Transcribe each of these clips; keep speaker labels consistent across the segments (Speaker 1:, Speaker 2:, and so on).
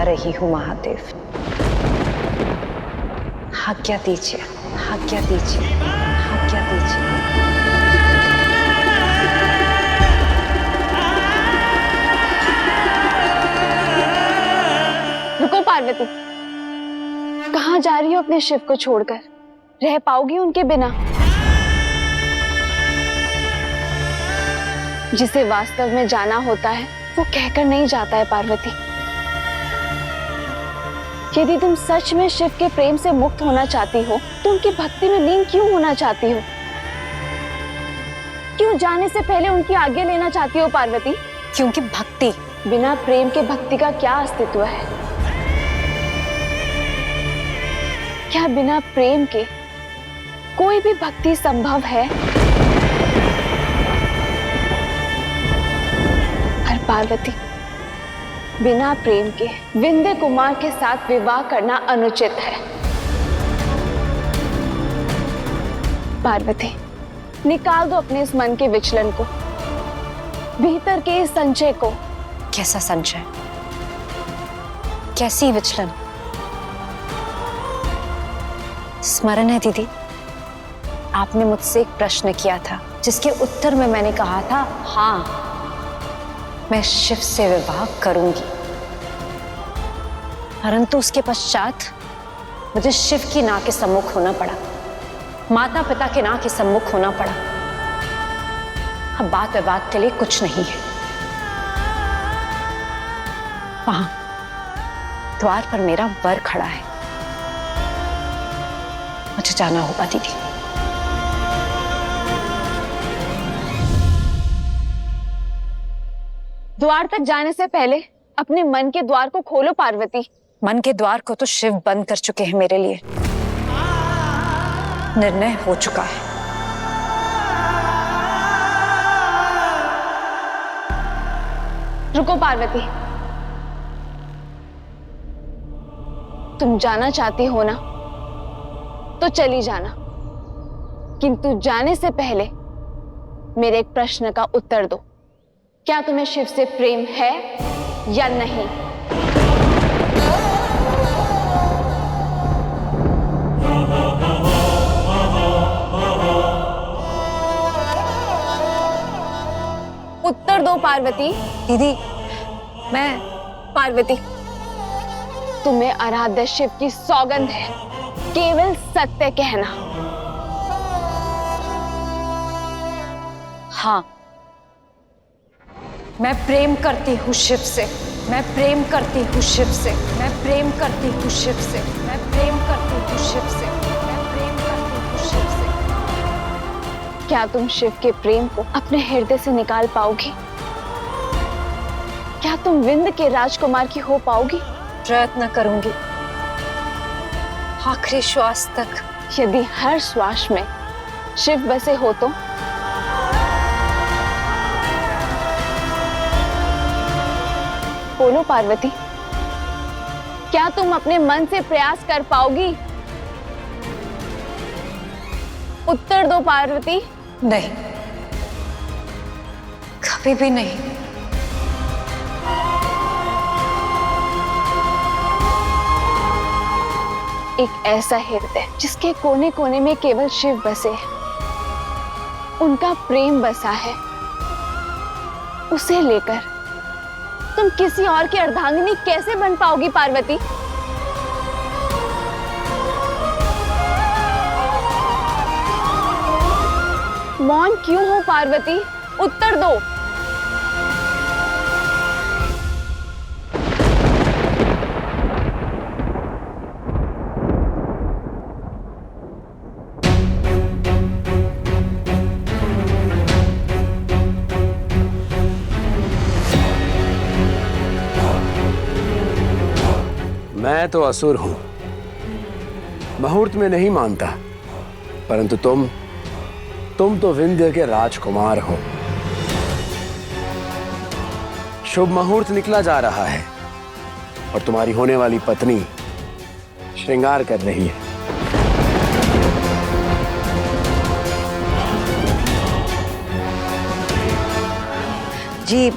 Speaker 1: रही हूँ महादेव। आज्ञा दीजिए, आज्ञा दीजिए, आज्ञा दीजिए।
Speaker 2: रुको पार्वती, कहाँ जा रही हो अपने शिव को छोड़कर? रह पाओगी उनके बिना? जिसे वास्तव में जाना होता है वो कहकर नहीं जाता है पार्वती। यदि तुम सच में शिव के प्रेम से मुक्त होना चाहती हो तो उनकी भक्ति में लीन क्यों होना चाहती हो? क्यों जाने से पहले उनकी आज्ञा लेना चाहती हो पार्वती?
Speaker 1: क्योंकि भक्ति,
Speaker 2: बिना प्रेम के भक्ति का क्या अस्तित्व है? क्या बिना प्रेम के कोई भी भक्ति संभव है? पर पार्वती, बिना प्रेम के विंध्य कुमार के साथ विवाह करना अनुचित है। पार्वती, निकाल दो अपने इस मन के विचलन को, भीतर के इस संचय को।
Speaker 1: कैसा संचय? कैसी विचलन? स्मरण है दीदी, आपने मुझसे एक प्रश्न किया था जिसके उत्तर में मैंने कहा था हाँ, मैं शिव से विवाह करूंगी। परंतु उसके पश्चात मुझे शिव की नाव के सम्मुख होना पड़ा, माता पिता के नाव के सम्मुख होना पड़ा। अब बात विवाद के लिए कुछ नहीं है। वहां द्वार पर मेरा वर खड़ा है, मुझे जाना होगा दीदी।
Speaker 2: द्वार तक जाने से पहले अपने मन के द्वार को खोलो पार्वती।
Speaker 1: मन के द्वार को तो शिव बंद कर चुके हैं मेरे लिए। निर्णय हो चुका है।
Speaker 2: रुको पार्वती, तुम जाना चाहती हो ना तो चली जाना, किंतु जाने से पहले मेरे एक प्रश्न का उत्तर दो। क्या तुम्हें शिव से प्रेम है या नहीं? उत्तर दो पार्वती।
Speaker 1: दीदी, मैं
Speaker 2: पार्वती, तुम्हें आराध्य शिव की सौगंध है, केवल सत्य कहना।
Speaker 1: हाँ, मैं प्रेम करती हूँ शिव से, मैं प्रेम करती हूँ शिव से, मैं प्रेम करती हूँ शिव से, मैं प्रेम करती हूँ शिव से, मैं प्रेम करती हूँ शिव से।
Speaker 2: क्या तुम शिव के प्रेम को अपने हृदय से निकाल पाओगी? क्या तुम विंध्य के राजकुमार की हो पाओगी?
Speaker 1: प्रयत्न करूंगी आखिरी श्वास तक।
Speaker 2: यदि हर श्वास में शिव बसे हो तो? बोलो पार्वती, क्या तुम अपने मन से प्रयास कर पाओगी? उत्तर दो पार्वती।
Speaker 1: नहीं, कभी भी नहीं।
Speaker 2: एक ऐसा हृदय जिसके कोने कोने में केवल शिव बसे हैं, उनका प्रेम बसा है, उसे लेकर तुम किसी और की अर्धांगिनी कैसे बन पाओगी पार्वती? मौन क्यों हो पार्वती? उत्तर दो।
Speaker 3: मैं तो असुर हूं, मुहूर्त में नहीं मानता, परंतु तुम तो विंध्य के राजकुमार हो। शुभ मुहूर्त निकला जा रहा है और तुम्हारी होने वाली पत्नी श्रृंगार कर रही है।
Speaker 4: जी,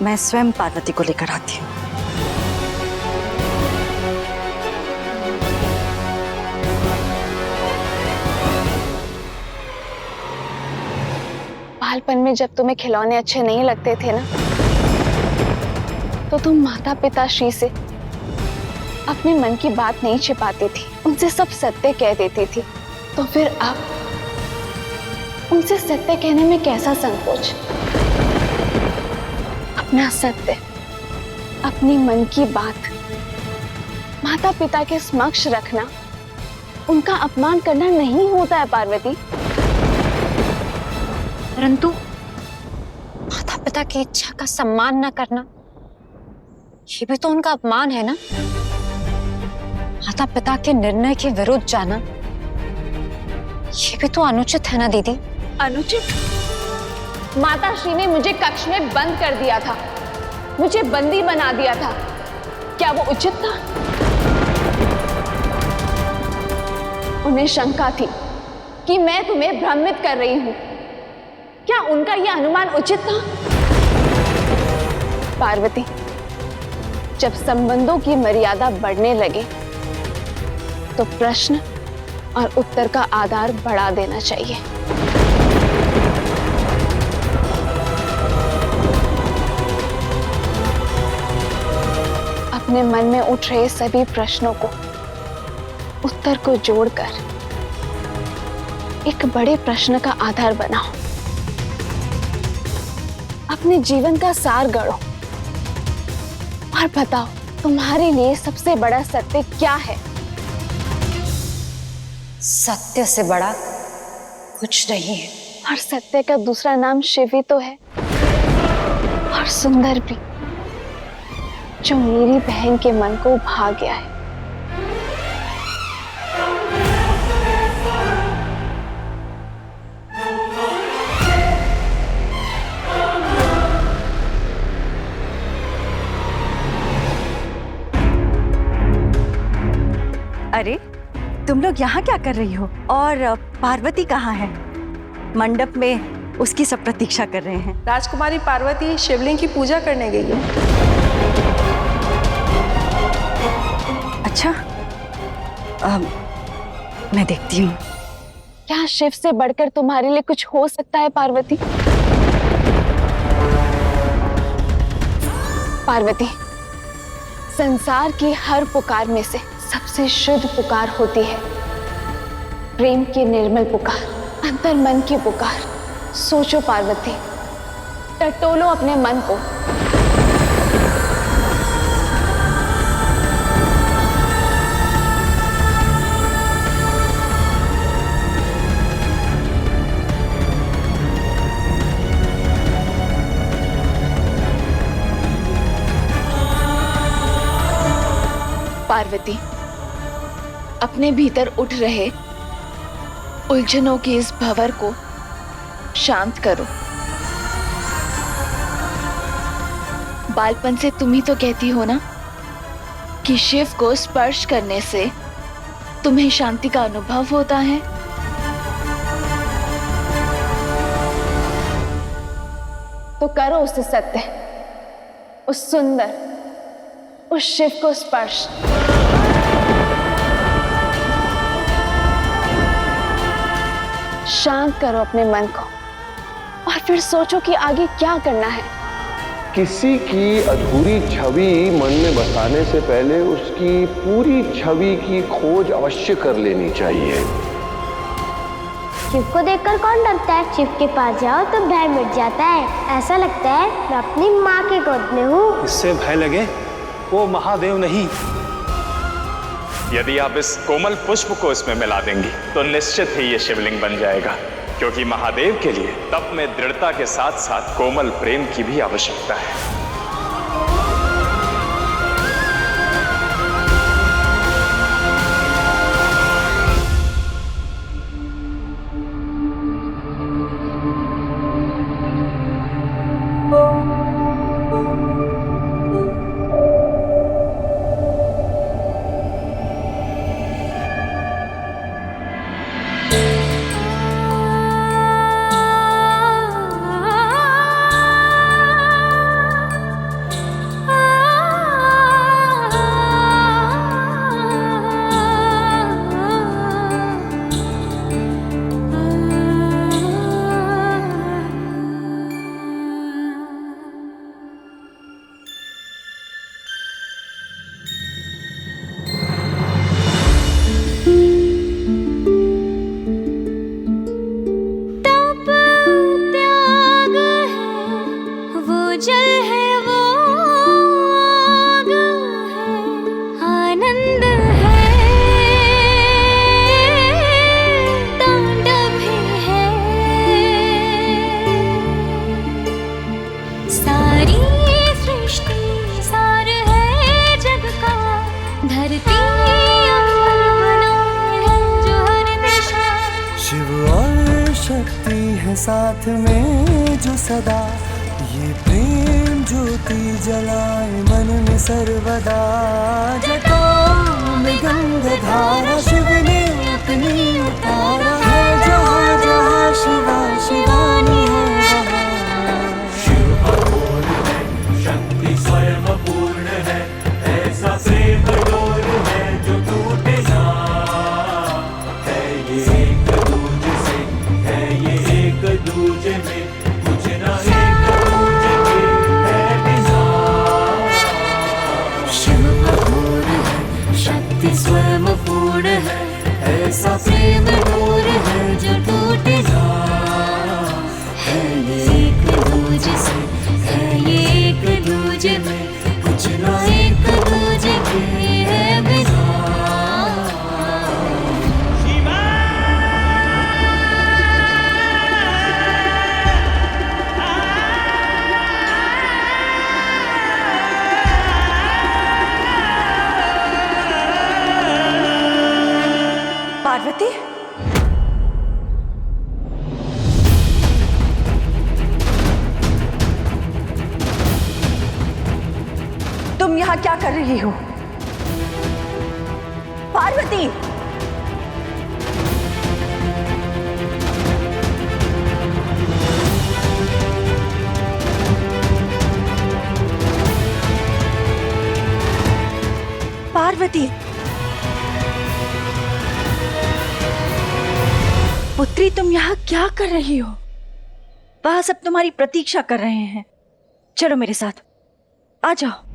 Speaker 4: मैं स्वयं पार्वती को लेकर आती हूँ।
Speaker 2: बालपन में जब तुम्हें खिलौने अच्छे नहीं लगते थे ना, तो तुम माता पिता श्री से अपने मन की बात नहीं छिपाती थी, उनसे सब सत्य कह देती थी। तो फिर अब उनसे सत्य कहने में कैसा संकोच? अपना सत्य, अपनी मन की बात माता पिता के समक्ष रखना उनका अपमान करना नहीं होता है पार्वती।
Speaker 1: परंतु माता पिता की इच्छा का सम्मान न करना, ये भी तो उनका अपमान है ना। माता पिता के निर्णय के विरुद्ध जाना, ये भी तो अनुचित है ना दीदी।
Speaker 2: अनुचित? माता श्री ने मुझे कक्ष में बंद कर दिया था, मुझे बंदी बना दिया था, क्या वो उचित था? उन्हें शंका थी कि मैं तुम्हें भ्रमित कर रही हूं, क्या उनका यह अनुमान उचित था? पार्वती, जब संबंधों की मर्यादा बढ़ने लगे तो प्रश्न और उत्तर का आधार बढ़ा देना चाहिए। अपने मन में उठ रहे सभी प्रश्नों को, उत्तर को जोड़कर एक बड़े प्रश्न का आधार बनाओ। अपने जीवन का सार गढ़ो और बताओ तुम्हारे लिए सबसे बड़ा सत्य क्या है?
Speaker 1: सत्य से बड़ा कुछ नहीं है।
Speaker 2: और सत्य का दूसरा नाम शिव ही तो है, और सुंदर भी, जो मेरी बहन के मन को भा गया है।
Speaker 4: अरे तुम लोग यहाँ क्या कर रही हो? और पार्वती कहाँ है? मंडप में उसकी सब प्रतीक्षा कर रहे हैं।
Speaker 5: राजकुमारी पार्वती शिवलिंग की पूजा करने गई है।
Speaker 4: अच्छा, मैं देखती हूँ।
Speaker 2: क्या शिव से बढ़कर तुम्हारे लिए कुछ हो सकता है पार्वती? पार्वती, संसार की हर पुकार में से सबसे शुद्ध पुकार होती है प्रेम की निर्मल पुकार, अंतर मन की पुकार। सोचो पार्वती, टटोलो अपने मन को। पार्वती, अपने भीतर उठ रहे उलझनों के इस भंवर को शांत करो। बालपन से तुम ही तो कहती हो ना कि शिव को स्पर्श करने से तुम्हें शांति का अनुभव होता है। तो करो उससे सत्य, उस सुंदर, उस शिव को स्पर्श। शांत करो अपने मन को और फिर सोचो कि आगे क्या करना है।
Speaker 6: किसी की अधूरी छवि मन में बसाने से पहले उसकी पूरी छवि की खोज अवश्य कर लेनी चाहिए।
Speaker 7: शिव को देखकर कौन डरता है? शिव के पास जाओ तो भय मिट जाता है। ऐसा लगता है मैं अपनी माँ के गोद में हूँ।
Speaker 8: इससे भय लगे वो महादेव नहीं।
Speaker 9: यदि आप इस कोमल पुष्प को इसमें मिला देंगी तो निश्चित ही ये शिवलिंग बन जाएगा, क्योंकि महादेव के लिए तप में दृढ़ता के साथ साथ कोमल प्रेम की भी आवश्यकता है।
Speaker 10: शिव और शक्ति है साथ में जो सदा, ये प्रेम ज्योति जलाए मन में सर्वदा। जटाओं में गंगाधारा शिव ने अपनी उतारा है, जहाँ जहाँ शिवा शिवानी है वहाँ। शिव अघोर है, शक्ति स्वयं पूर्ण है, ऐसा प्रेम डोर है जो टूटे ना। है ये एक दूजे से, है ये एक दूजे में, कुछ ना एक दूजे के है बिना। शिव अघोर है, शक्ति स्वयं पूर्ण है, ऐसा प्रेम डोर है जो टूटे ना। है ये एक दूजे से, है ये एक दूजे में, कुछ ना एक दूजे के है बिना।
Speaker 4: पार्वती, तुम यहाँ क्या कर रही हो? पार्वती, पार्वती, पुत्री तुम यहाँ क्या कर रही हो? वह सब तुम्हारी प्रतीक्षा कर रहे हैं। चलो मेरे साथ, आ जाओ।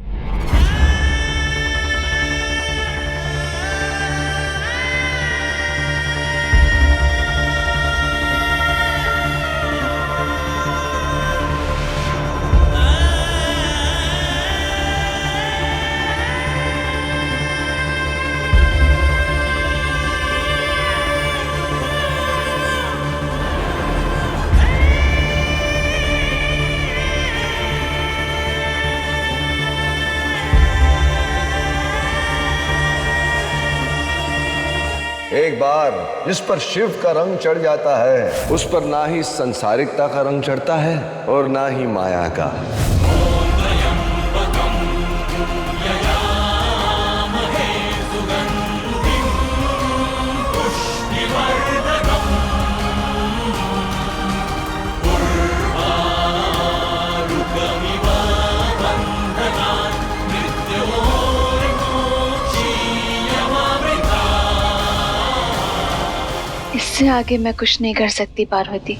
Speaker 6: एक बार जिस पर शिव का रंग चढ़ जाता है, उस पर ना ही संसारिकता का रंग चढ़ता है और ना ही माया का।
Speaker 2: इससे आगे मैं कुछ नहीं कर सकती पार्वती।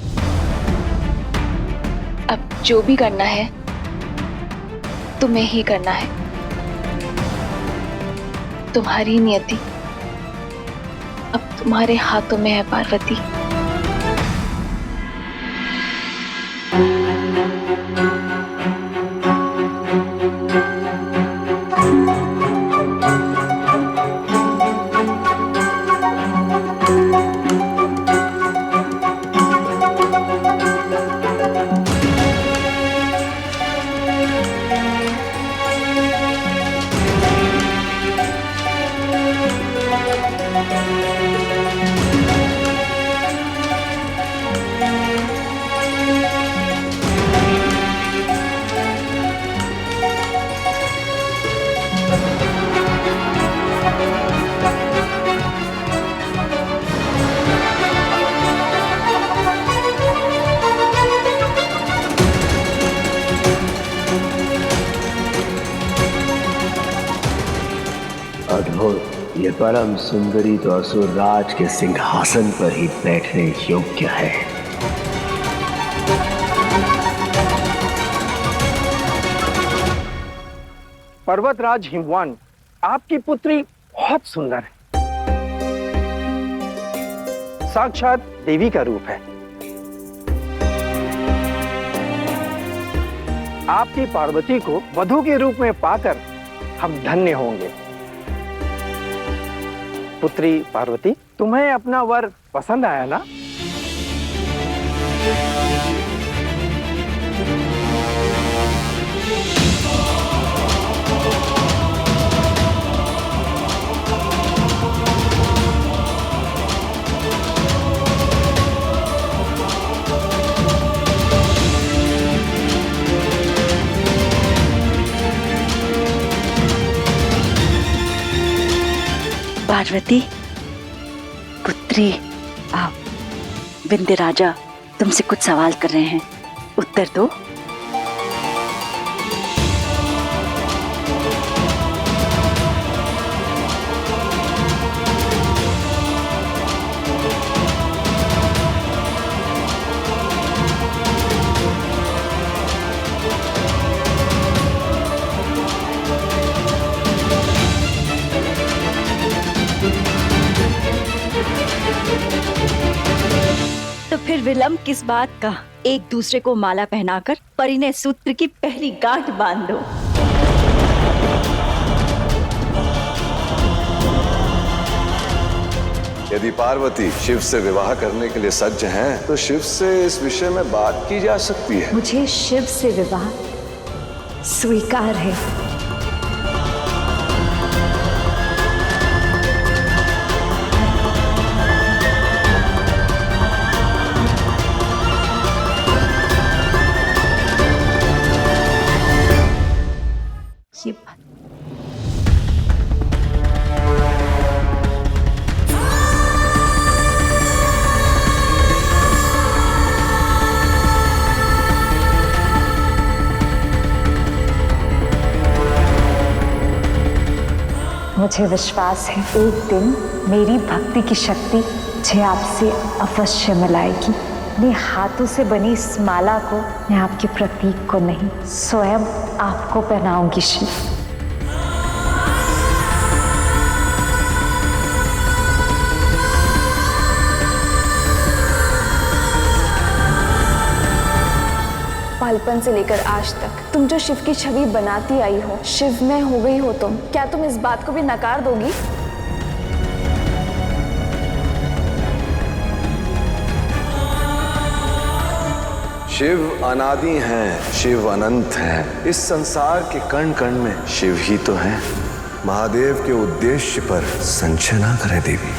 Speaker 2: अब जो भी करना है तुम्हें ही करना है। तुम्हारी नियति अब तुम्हारे हाथों में है पार्वती।
Speaker 3: अद्भुत, ये परम सुंदरी तो असुर राज के सिंहासन पर ही बैठने योग्य है।
Speaker 11: पर्वतराज हिमवान, आपकी पुत्री बहुत सुंदर है, साक्षात देवी का रूप है। आपकी पार्वती को वधू के रूप में पाकर हम धन्य होंगे। पुत्री पार्वती, तुम्हें अपना वर पसंद आया ना?
Speaker 4: पार्वती पुत्री, आप विंध्य राजा तुमसे कुछ सवाल कर रहे हैं, उत्तर दो। तो फिर विलंब किस बात का? एक दूसरे को माला पहनाकर परिणय सूत्र की पहली गांठ बांध दो।
Speaker 6: यदि पार्वती शिव से विवाह करने के लिए सज्ज हैं, तो शिव से इस विषय में बात की जा सकती है।
Speaker 1: मुझे शिव से विवाह स्वीकार है। ये बात मुझे विश्वास है एक दिन मेरी भक्ति की शक्ति मुझे आपसे अवश्य मिलाएगी। अपने हाथों से बनी इस माला को मैं आपके प्रतीक को नहीं, स्वयं आपको पहनाऊंगी शिव।
Speaker 2: बालपन से लेकर आज तक तुम जो शिव की छवि बनाती आई हो, शिव में हो गई हो तुम, क्या तुम इस बात को भी नकार दोगी?
Speaker 6: शिव अनादि हैं, शिव अनंत हैं। इस संसार के कण कण में शिव ही तो हैं। महादेव के उद्देश्य पर संशय ना करें देवी।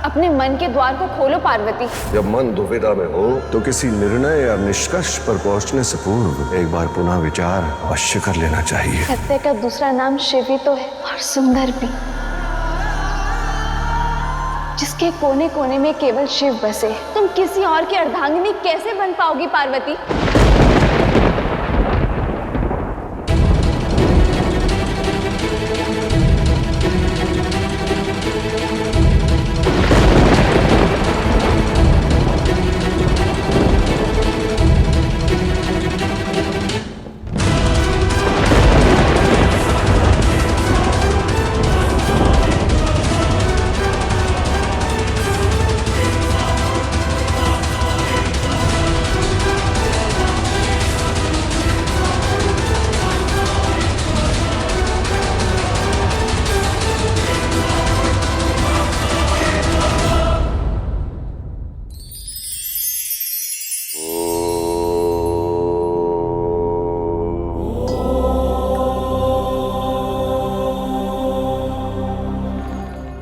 Speaker 2: अपने मन के द्वार को खोलो पार्वती।
Speaker 6: जब मन दुविधा में हो तो किसी निर्णय या निष्कर्ष पर पहुंचने से पूर्व एक बार पुनः विचार अवश्य कर लेना चाहिए।
Speaker 2: सत्य का दूसरा नाम शिव ही तो है, और सुंदर भी, जिसके कोने कोने में केवल शिव बसे। तुम किसी और की अर्धांगिनी कैसे बन पाओगी पार्वती?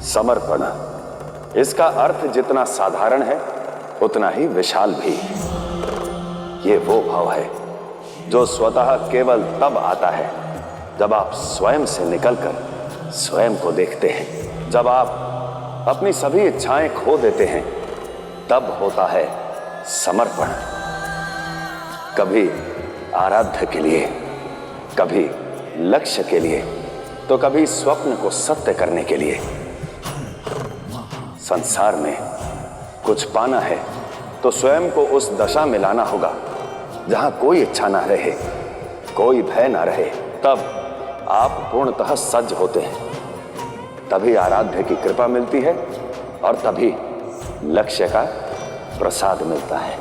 Speaker 9: समर्पण, इसका अर्थ जितना साधारण है उतना ही विशाल भी। ये वो भाव है जो स्वतः केवल तब आता है जब आप स्वयं से निकलकर स्वयं को देखते हैं। जब आप अपनी सभी इच्छाएं खो देते हैं तब होता है समर्पण। कभी आराध्य के लिए, कभी लक्ष्य के लिए, तो कभी स्वप्न को सत्य करने के लिए। संसार में कुछ पाना है तो स्वयं को उस दशा में लाना होगा जहां कोई इच्छा ना रहे, कोई भय ना रहे। तब आप पूर्णतः सज्ज होते हैं। तभी आराध्य की कृपा मिलती है और तभी लक्ष्य का प्रसाद मिलता है।